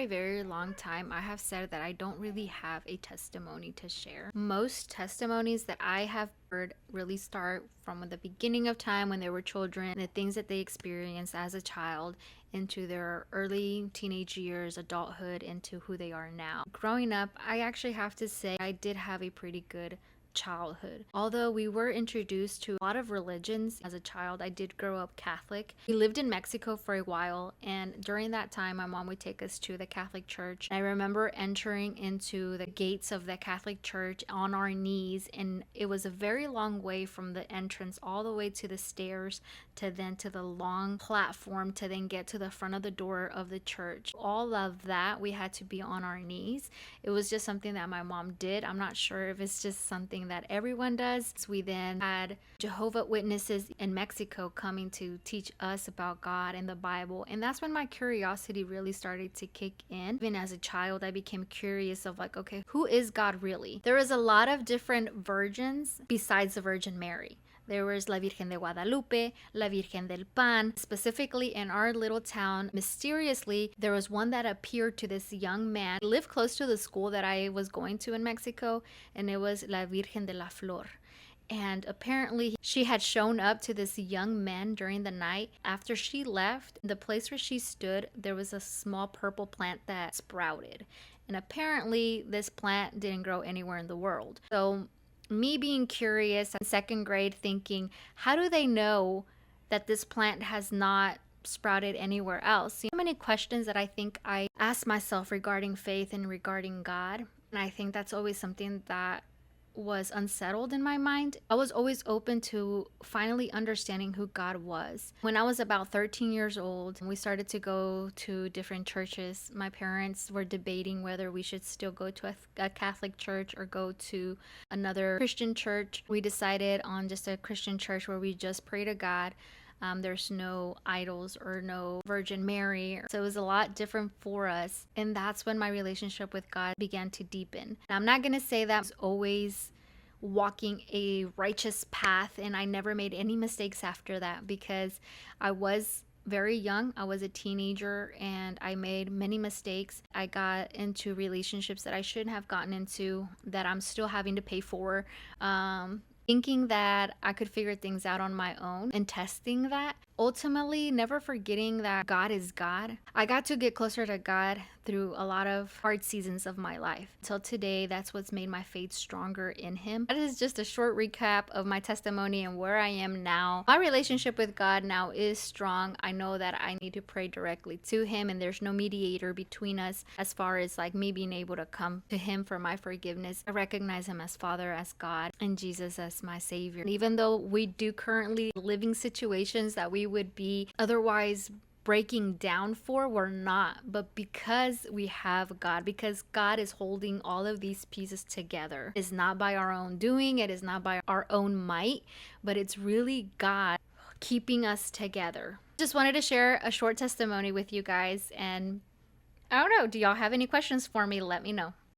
a very long time, I have said that I don't really have a testimony to share. Most testimonies that I have heard really start from the beginning of time when they were children, the things that they experienced as a child, into their early teenage years, adulthood, into who they are now. Growing up, I actually have to say I did have a pretty good childhood. Although we were introduced to a lot of religions as a child, I did grow up Catholic. We lived in Mexico for a while, and during that time, my mom would take us to the Catholic church. I remember entering into the gates of the Catholic church on our knees, and it was a very long way from the entrance all the way to the stairs to then to the long platform to then get to the front of the door of the church. All of that, we had to be on our knees. It was just something that my mom did. I'm not sure if it's just something that everyone does. We then had Jehovah's Witnesses in Mexico coming to teach us about God and the Bible. And that's when my curiosity really started to kick in. Even as a child, I became curious of like, okay, who is God really? There is a lot of different virgins besides the Virgin Mary. There was La Virgen de Guadalupe, La Virgen del Pan. Specifically in our little town, mysteriously, there was one that appeared to this young man. He lived close to the school that I was going to in Mexico, and it was La Virgen de la Flor. And apparently she had shown up to this young man during the night. After she left, the place where she stood, there was a small purple plant that sprouted. And apparently this plant didn't grow anywhere in the world. So me being curious in second grade, thinking, how do they know that this plant has not sprouted anywhere else? So many questions that I think I ask myself regarding faith and regarding God. And I think that's always something that was unsettled in my mind. I was always open to finally understanding who God was. When I was about 13 years old, we started to go to different churches. My parents were debating whether we should still go to a Catholic church or go to another Christian church. We decided on just a Christian church where we just pray to God. There's no idols or no Virgin Mary. So it was a lot different for us. And that's when my relationship with God began to deepen. Now, I'm not going to say that I was always walking a righteous path and I never made any mistakes after that, because I was very young. I was a teenager and I made many mistakes. I got into relationships that I shouldn't have gotten into, that I'm still having to pay for. Thinking that I could figure things out on my own and testing that. Ultimately, never forgetting that God is God. I got to get closer to God through a lot of hard seasons of my life. Until today, that's what's made my faith stronger in Him. That is just a short recap of my testimony and where I am now. My relationship with God now is strong. I know that I need to pray directly to Him, and there's no mediator between us as far as like me being able to come to Him for my forgiveness. I recognize Him as Father, as God, and Jesus as my Savior. And even though we do currently living situations that we would be otherwise breaking down for, we're not. But because we have God, because God is holding all of these pieces together, it's not by our own doing, it is not by our own might, but it's really God keeping us together. Just wanted to share a short testimony with you guys, and I don't know, do y'all have any questions for me? Let me know.